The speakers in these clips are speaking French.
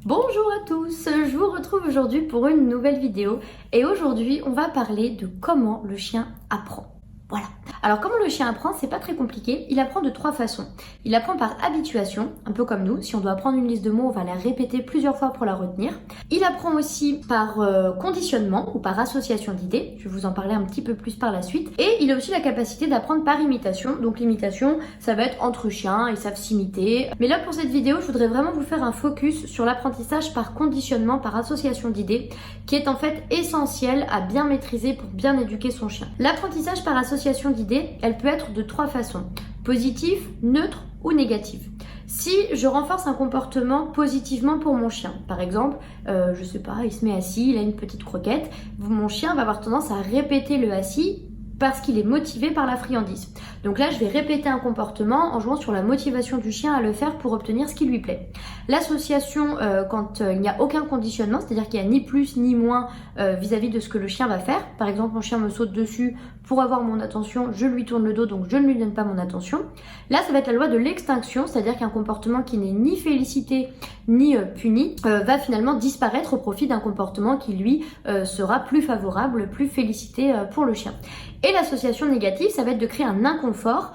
Bonjour à tous, je vous retrouve aujourd'hui pour une nouvelle vidéo et aujourd'hui on va parler de comment le chien apprend. Voilà. Alors comment le chien apprend, c'est pas très compliqué, il apprend de trois façons. Il apprend par habituation, un peu comme nous, si on doit apprendre une liste de mots, on va la répéter plusieurs fois pour la retenir. Il apprend aussi par conditionnement ou par association d'idées, je vais vous en parler un petit peu plus par la suite. Et il a aussi la capacité d'apprendre par imitation, donc l'imitation, ça va être entre chiens, ils savent s'imiter. Mais là pour cette vidéo, je voudrais vraiment vous faire un focus sur l'apprentissage par conditionnement, par association d'idées, qui est en fait essentiel à bien maîtriser pour bien éduquer son chien. L'apprentissage par association d'idées, elle peut être de trois façons: positive, neutre ou négative. Si je renforce un comportement positivement pour mon chien, par exemple, je sais pas, il se met assis, il a une petite croquette, mon chien va avoir tendance à répéter le assis parce qu'il est motivé par la friandise. Donc là, je vais répéter un comportement en jouant sur la motivation du chien à le faire pour obtenir ce qui lui plaît. L'association, quand il n'y a aucun conditionnement, c'est-à-dire qu'il n'y a ni plus ni moins vis-à-vis de ce que le chien va faire. Par exemple, mon chien me saute dessus pour avoir mon attention, je lui tourne le dos, donc je ne lui donne pas mon attention. Là, ça va être la loi de l'extinction, c'est-à-dire qu'un comportement qui n'est ni félicité ni puni va finalement disparaître au profit d'un comportement qui, lui, sera plus favorable, plus félicité pour le chien. Et l'association négative, ça va être de créer un inconfort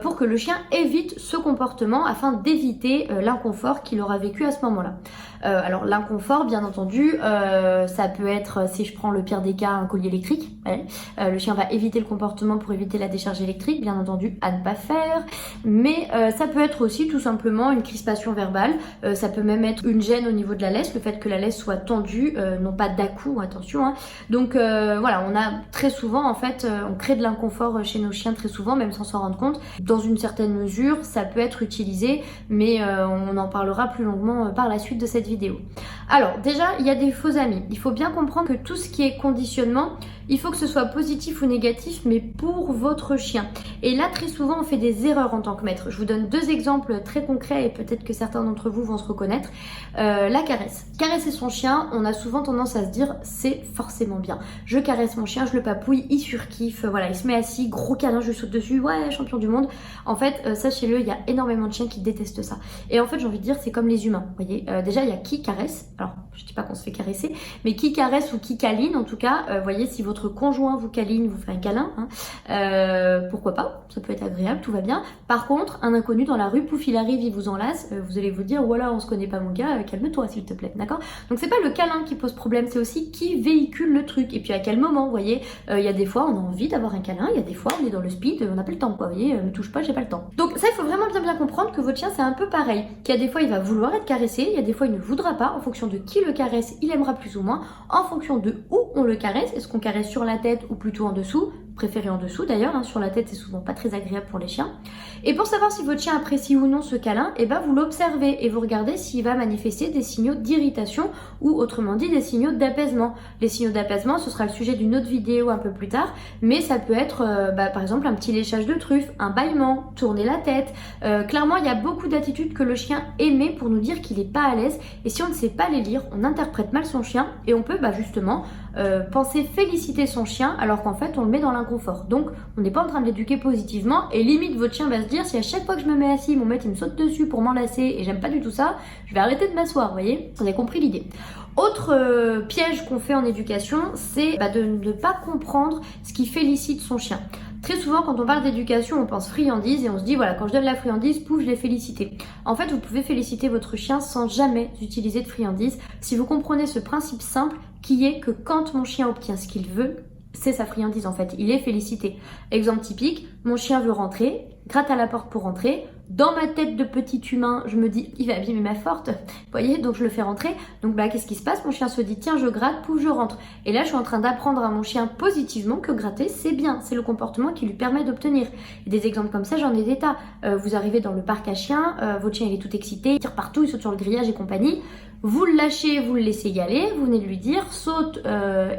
pour que le chien évite ce comportement afin d'éviter l'inconfort qu'il aura vécu à ce moment-là. Alors l'inconfort, bien entendu, ça peut être, si je prends le pire des cas, un collier électrique. Ouais. Le chien va éviter le comportement pour éviter la décharge électrique, bien entendu, à ne pas faire. Mais ça peut être aussi tout simplement une crispation verbale. Ça peut même être une gêne au niveau de la laisse, le fait que la laisse soit tendue, non pas d'à-coup, attention. Hein. Donc voilà, on a très souvent, en fait, on crée de l'inconfort chez nos chiens très souvent, même sans s'en rendre compte. Dans une certaine mesure, ça peut être utilisé, mais on en parlera plus longuement par la suite de cette vidéo. Alors déjà, il y a des faux amis. Il faut bien comprendre que tout ce qui est conditionnement, il faut que ce soit positif ou négatif, mais pour votre chien. Et là, très souvent, on fait des erreurs en tant que maître. Je vous donne deux exemples très concrets et peut-être que certains d'entre vous vont se reconnaître. La caresse. Caresser son chien, on a souvent tendance à se dire c'est forcément bien. Je caresse mon chien, je le papouille, il surkiffe, voilà, il se met assis, gros câlin, je lui saute dessus, ouais, champion du monde. En fait, sachez-le, il y a énormément de chiens qui détestent ça. Et en fait, j'ai envie de dire, c'est comme les humains. Vous voyez, déjà, il y a qui caresse. Alors, je dis pas qu'on se fait caresser, mais qui caresse ou qui câline, en tout cas, voyez, si votre conjoint vous câline, vous fait un câlin, hein, pourquoi pas, ça peut être agréable, tout va bien. Par contre, un inconnu dans la rue, pouf, il arrive, il vous enlace, vous allez vous dire, voilà, on se connaît pas mon gars, calme-toi s'il te plaît, d'accord? Donc c'est pas le câlin qui pose problème, c'est aussi qui véhicule le truc, et puis à quel moment, vous voyez, il y a des fois on a envie d'avoir un câlin, il y a des fois on est dans le speed, on n'a pas le temps, quoi, vous voyez, me touche pas, j'ai pas le temps. Donc ça, il faut vraiment bien comprendre que votre chien c'est un peu pareil, qu'il y a des fois il va vouloir être caressé, il y a des fois il ne voudra pas, en fonction de qui le caresse, il aimera plus ou moins, en fonction de où on le caresse, est-ce qu'on caresse sur la tête ou plutôt en dessous, préféré en dessous d'ailleurs, hein, sur la tête c'est souvent pas très agréable pour les chiens. Et pour savoir si votre chien apprécie ou non ce câlin, et ben vous l'observez et vous regardez s'il va manifester des signaux d'irritation ou autrement dit des signaux d'apaisement. Les signaux d'apaisement, ce sera le sujet d'une autre vidéo un peu plus tard, mais ça peut être par exemple un petit léchage de truffe, un bâillement, tourner la tête. Clairement, il y a beaucoup d'attitudes que le chien émet pour nous dire qu'il n'est pas à l'aise, et si on ne sait pas les lire, on interprète mal son chien et on peut justement penser féliciter son chien alors qu'en fait on le met dans l'inconfort. Donc on n'est pas en train de l'éduquer positivement et limite votre chien va se dire si à chaque fois que je me mets assis mon maître il me saute dessus pour m'enlacer et j'aime pas du tout ça, je vais arrêter de m'asseoir, vous voyez, vous avez compris l'idée. Autre piège qu'on fait en éducation, c'est de ne pas comprendre ce qui félicite son chien. Très souvent, quand on parle d'éducation, on pense friandise et on se dit, voilà, quand je donne la friandise, pouf, je l'ai félicité. En fait, vous pouvez féliciter votre chien sans jamais utiliser de friandise si vous comprenez ce principe simple qui est que quand mon chien obtient ce qu'il veut, c'est sa friandise en fait, il est félicité. Exemple typique, mon chien veut rentrer, gratte à la porte pour rentrer. Dans ma tête de petit humain, je me dis, il va abîmer ma porte, vous voyez, donc je le fais rentrer. Donc qu'est-ce qui se passe? Mon chien se dit, tiens, je gratte, pouf, je rentre. Et là, je suis en train d'apprendre à mon chien positivement que gratter, c'est bien, c'est le comportement qui lui permet d'obtenir. Et des exemples comme ça, j'en ai des tas. Vous arrivez dans le parc à chiens, votre chien il est tout excité, il tire partout, il saute sur le grillage et compagnie. Vous le lâchez, vous le laissez y aller, vous venez de lui dire, saute,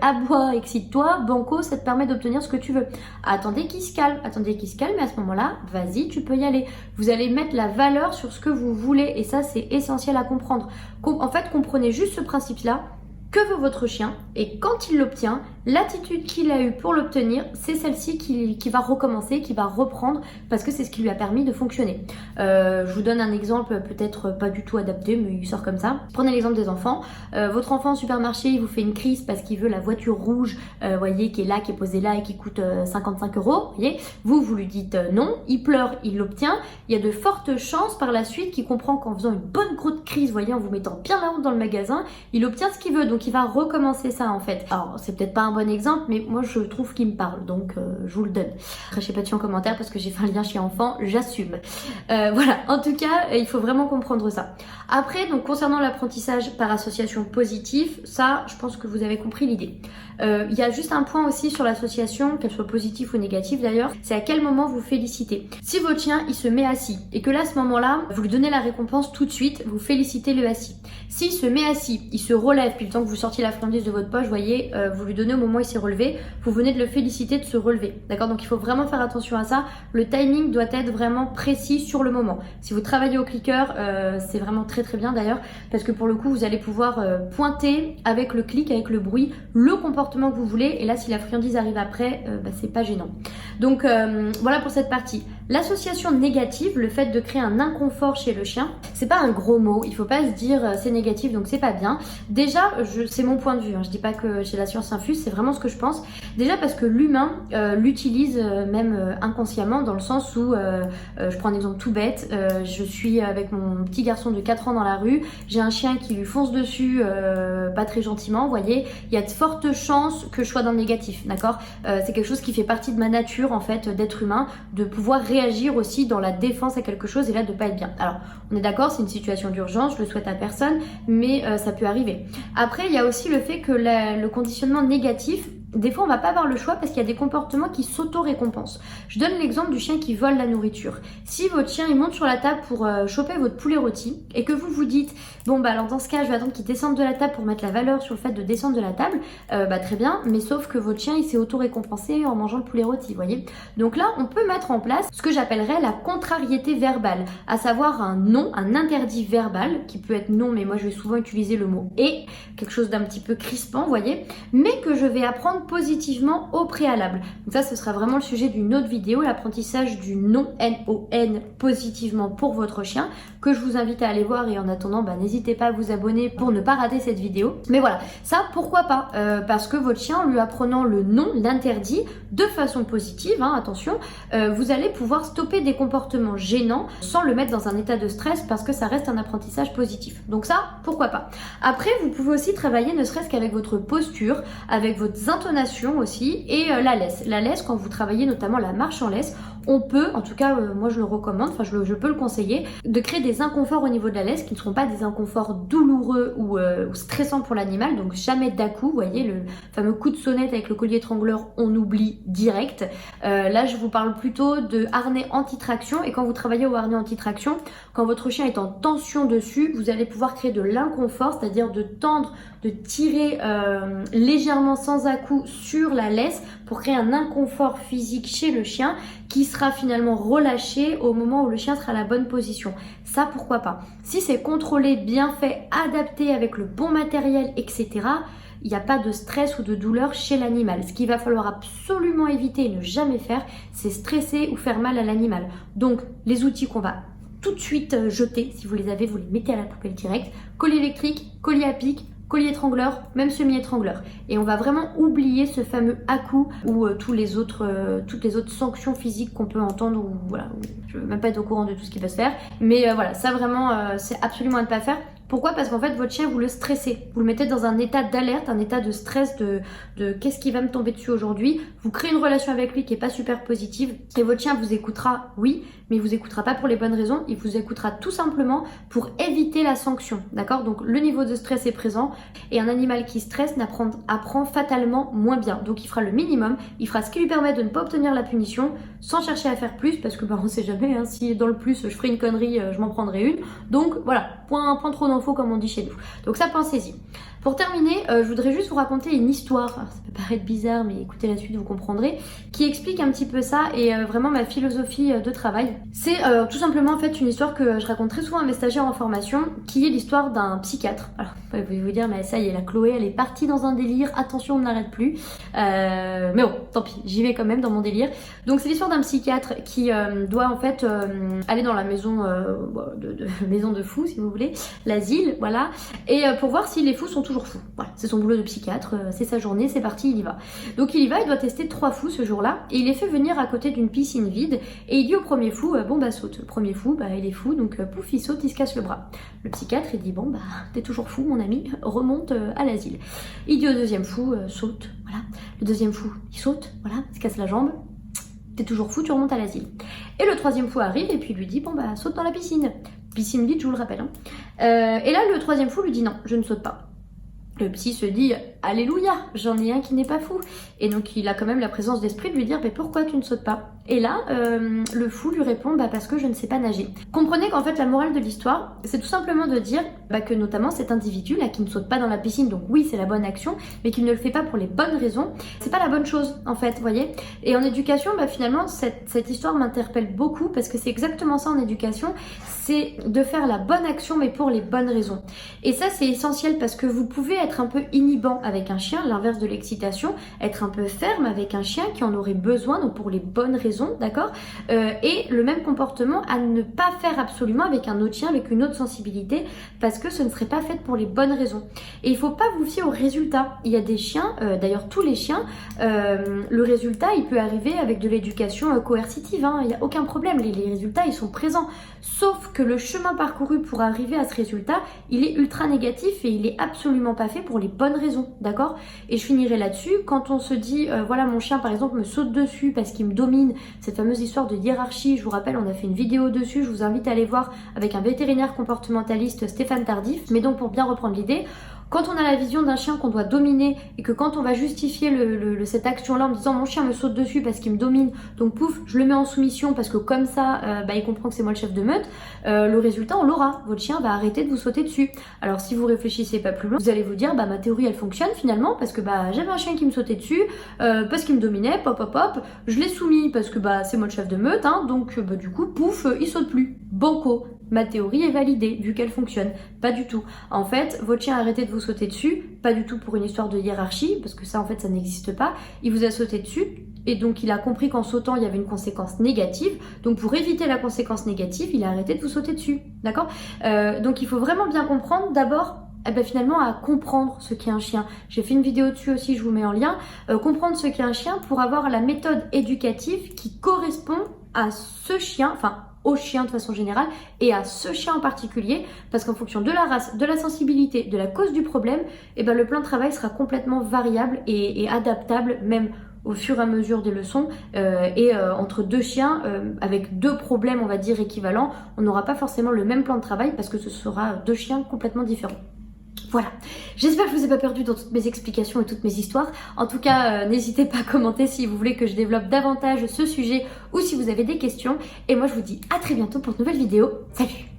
aboie, excite-toi, banco, ça te permet d'obtenir ce que tu veux. Attendez qu'il se calme, et à ce moment-là, vas-y, tu peux y aller. Vous allez mettre la valeur sur ce que vous voulez, et ça, c'est essentiel à comprendre. En fait, comprenez juste ce principe-là, que veut votre chien, et quand il l'obtient, l'attitude qu'il a eue pour l'obtenir, c'est celle-ci qui va recommencer, qui va reprendre, parce que c'est ce qui lui a permis de fonctionner. Je vous donne un exemple peut-être pas du tout adapté, mais il sort comme ça. Prenez l'exemple des enfants. Votre enfant au supermarché, il vous fait une crise parce qu'il veut la voiture rouge, voyez, qui est là, qui est posée là et qui coûte 55 €. Voyez, vous lui dites non, il pleure, il l'obtient. Il y a de fortes chances par la suite qu'il comprend qu'en faisant une bonne grosse crise, voyez, en vous mettant bien la honte dans le magasin, il obtient ce qu'il veut. Donc il va recommencer ça en fait. Alors c'est peut-être pas un bon exemple, mais moi je trouve qu'il me parle, donc je vous le donne. Crachez pas dessus en commentaire parce que j'ai fait un lien chien-enfant, j'assume. Voilà, en tout cas, il faut vraiment comprendre ça. Après, donc concernant l'apprentissage par association positive, ça, je pense que vous avez compris l'idée. Il y a juste un point aussi sur l'association, qu'elle soit positive ou négative d'ailleurs, c'est à quel moment vous félicitez. Si votre chien, il se met assis, et que là, à ce moment-là, vous lui donnez la récompense tout de suite, vous félicitez le assis. S'il se met assis, il se relève, puis le temps que vous sortiez la friandise de votre poche, voyez, vous lui donnez au moment où il s'est relevé, vous venez de le féliciter de se relever. D'accord? Donc il faut vraiment faire attention à ça. Le timing doit être vraiment précis sur le moment. Si vous travaillez au clicker, c'est vraiment très très bien d'ailleurs, parce que pour le coup, vous allez pouvoir pointer avec le clic, avec le bruit, le comportement que vous voulez, et là, si la friandise arrive après, c'est pas gênant. Donc voilà pour cette partie. L'association négative, le fait de créer un inconfort chez le chien, c'est pas un gros mot, il faut pas se dire c'est négatif donc c'est pas bien. Déjà, c'est mon point de vue, hein. Je dis pas que chez la science infuse, c'est vraiment ce que je pense. Déjà parce que l'humain l'utilise même inconsciemment, dans le sens où, je prends un exemple tout bête, je suis avec mon petit garçon de 4 ans dans la rue, j'ai un chien qui lui fonce dessus pas très gentiment, vous voyez, il y a de fortes chances que je sois dans le négatif, d'accord? C'est quelque chose qui fait partie de ma nature en fait d'être humain, de pouvoir réagir aussi dans la défense à quelque chose et là de pas être bien. Alors on est d'accord, c'est une situation d'urgence, je le souhaite à personne, mais ça peut arriver. Après il y a aussi le fait que le conditionnement négatif, des fois on va pas avoir le choix parce qu'il y a des comportements qui s'auto-récompensent. Je donne l'exemple du chien qui vole la nourriture. Si votre chien il monte sur la table pour choper votre poulet rôti et que vous vous dites bon bah alors dans ce cas je vais attendre qu'il descende de la table pour mettre la valeur sur le fait de descendre de la table, très bien, mais sauf que votre chien il s'est auto-récompensé en mangeant le poulet rôti, voyez. Donc là on peut mettre en place ce que j'appellerais la contrariété verbale, à savoir un non, un interdit verbal qui peut être non, mais moi je vais souvent utiliser le mot et, quelque chose d'un petit peu crispant, voyez, mais que je vais apprendre positivement au préalable. Donc ça, ce sera vraiment le sujet d'une autre vidéo, l'apprentissage du non, N-O-N, positivement pour votre chien, que je vous invite à aller voir, et en attendant, n'hésitez pas à vous abonner pour ne pas rater cette vidéo. Mais voilà, ça, pourquoi pas, parce que votre chien, en lui apprenant le non, l'interdit, de façon positive, hein, attention, vous allez pouvoir stopper des comportements gênants sans le mettre dans un état de stress, parce que ça reste un apprentissage positif. Donc ça, pourquoi pas. Après, vous pouvez aussi travailler, ne serait-ce qu'avec votre posture, avec votre intonation aussi, et la laisse. La laisse, quand vous travaillez notamment la marche en laisse, on peut, en tout cas moi je le recommande, enfin je peux le conseiller, de créer des inconforts au niveau de la laisse qui ne seront pas des inconforts douloureux ou stressants pour l'animal, donc jamais d'à-coup, vous voyez le fameux coup de sonnette avec le collier étrangleur, on oublie direct. Là je vous parle plutôt de harnais anti-traction, et quand vous travaillez au harnais anti-traction, quand votre chien est en tension dessus, vous allez pouvoir créer de l'inconfort, c'est-à-dire de tendre, de tirer légèrement sans à-coup sur la laisse pour créer un inconfort physique chez le chien qui sera finalement relâché au moment où le chien sera à la bonne position. Ça, pourquoi pas. Si c'est contrôlé, bien fait, adapté avec le bon matériel, etc., il n'y a pas de stress ou de douleur chez l'animal. Ce qu'il va falloir absolument éviter et ne jamais faire, c'est stresser ou faire mal à l'animal. Donc, les outils qu'on va tout de suite jeter, si vous les avez, vous les mettez à la poubelle direct. Collier électrique, collier à pic, collier étrangleur, même semi-étrangleur. Et on va vraiment oublier ce fameux à-coup ou toutes les autres sanctions physiques qu'on peut entendre. Ou, voilà, je ne veux même pas être au courant de tout ce qui peut se faire. Mais voilà, ça vraiment, c'est absolument à ne pas faire. Pourquoi? Parce qu'en fait, votre chien, vous le stressez. Vous le mettez dans un état d'alerte, un état de stress, de qu'est-ce qui va me tomber dessus aujourd'hui. Vous créez une relation avec lui qui est pas super positive. Et votre chien vous écoutera, oui, mais il vous écoutera pas pour les bonnes raisons. Il vous écoutera tout simplement pour éviter la sanction. D'accord? Donc, le niveau de stress est présent. Et un animal qui stresse apprend fatalement moins bien. Donc, il fera le minimum. Il fera ce qui lui permet de ne pas obtenir la punition sans chercher à faire plus. Parce que, on sait jamais, hein, si dans le plus, je ferai une connerie, je m'en prendrai une. Donc, voilà. Point trop d'infos comme on dit chez nous. Donc ça, pensez-y. Pour terminer, je voudrais juste vous raconter une histoire, alors, ça peut paraître bizarre mais écoutez la suite vous comprendrez, qui explique un petit peu ça et vraiment ma philosophie de travail. C'est tout simplement en fait une histoire que je raconte très souvent à mes stagiaires en formation, qui est l'histoire d'un psychiatre. Alors vous pouvez vous dire mais ça y est, la Chloé elle est partie dans un délire, attention on n'arrête plus. Mais bon, tant pis, j'y vais quand même dans mon délire. Donc c'est l'histoire d'un psychiatre qui doit en fait aller dans la maison maison de fous si vous voulez, l'asile, voilà, et pour voir si les fous sont toujours fous. Voilà, c'est son boulot de psychiatre, c'est sa journée, c'est parti, il y va. Donc il y va, il doit tester 3 fous ce jour-là, et il les fait venir à côté d'une piscine vide, et il dit au premier fou, bon bah saute. Le premier fou, bah il est fou, donc pouf, il saute, il se casse le bras. Le psychiatre, il dit, bon bah t'es toujours fou mon ami, remonte à l'asile. Il dit au deuxième fou, saute, voilà. Le deuxième fou, il saute, voilà, il se casse la jambe. T'es toujours fou, tu remontes à l'asile. Et le troisième fou arrive et puis lui dit, bon bah saute dans la piscine. Piscine vide, je vous le rappelle. Hein. Et là, le troisième fou lui dit, non, je ne saute pas. Le psy se dit, alléluia, j'en ai un qui n'est pas fou. Et donc il a quand même la présence d'esprit de lui dire, mais pourquoi tu ne sautes pas? Et là, le fou lui répond, bah parce que je ne sais pas nager. Comprenez qu'en fait la morale de l'histoire, c'est tout simplement de dire que notamment cet individu là qui ne saute pas dans la piscine, donc oui c'est la bonne action, mais qu'il ne le fait pas pour les bonnes raisons, c'est pas la bonne chose en fait, vous voyez. Et en éducation, finalement cette histoire m'interpelle beaucoup parce que c'est exactement ça en éducation, c'est de faire la bonne action mais pour les bonnes raisons. Et ça c'est essentiel parce que vous pouvez être un peu inhibant avec un chien, l'inverse de l'excitation, être un peu ferme avec un chien qui en aurait besoin, donc pour les bonnes raisons, d'accord, et le même comportement à ne pas faire absolument avec un autre chien, avec une autre sensibilité, parce que ce ne serait pas fait pour les bonnes raisons. Et il faut pas vous fier au résultat. Il y a des chiens, d'ailleurs tous les chiens, le résultat il peut arriver avec de l'éducation coercitive, hein, il n'y a aucun problème, les résultats ils sont présents, sauf que le chemin parcouru pour arriver à ce résultat, il est ultra négatif et il est absolument pas fait pour les bonnes raisons, d'accord. Et je finirai là-dessus, quand on se dit, voilà mon chien par exemple me saute dessus parce qu'il me domine, cette fameuse histoire de hiérarchie, je vous rappelle on a fait une vidéo dessus, je vous invite à aller voir avec un vétérinaire comportementaliste Stéphane Tardif, mais donc pour bien reprendre l'idée, quand on a la vision d'un chien qu'on doit dominer et que quand on va justifier cette action-là en me disant mon chien me saute dessus parce qu'il me domine, donc pouf, je le mets en soumission parce que comme ça, il comprend que c'est moi le chef de meute, le résultat on l'aura. Votre chien va arrêter de vous sauter dessus. Alors si vous réfléchissez pas plus loin, vous allez vous dire ma théorie elle fonctionne finalement parce que j'avais un chien qui me sautait dessus, parce qu'il me dominait, je l'ai soumis parce que c'est moi le chef de meute, hein, donc du coup pouf, il saute plus. Banco. Ma théorie est validée, vu qu'elle fonctionne. Pas du tout. En fait, votre chien a arrêté de vous sauter dessus, pas du tout pour une histoire de hiérarchie, parce que ça, en fait, ça n'existe pas. Il vous a sauté dessus, et donc il a compris qu'en sautant, il y avait une conséquence négative. Donc pour éviter la conséquence négative, il a arrêté de vous sauter dessus. D'accord? Donc il faut vraiment bien comprendre, d'abord, finalement à comprendre ce qu'est un chien. J'ai fait une vidéo dessus aussi, je vous mets en lien. Comprendre ce qu'est un chien pour avoir la méthode éducative qui correspond à ce chien, au chien de façon générale et à ce chien en particulier, parce qu'en fonction de la race, de la sensibilité, de la cause du problème, le plan de travail sera complètement variable et adaptable même au fur et à mesure des leçons, entre deux chiens avec deux problèmes on va dire équivalents, on n'aura pas forcément le même plan de travail parce que ce sera deux chiens complètement différents. Voilà, j'espère que je vous ai pas perdu dans toutes mes explications et toutes mes histoires. En tout cas, n'hésitez pas à commenter si vous voulez que je développe davantage ce sujet ou si vous avez des questions. Et moi, je vous dis à très bientôt pour de nouvelles vidéos. Salut!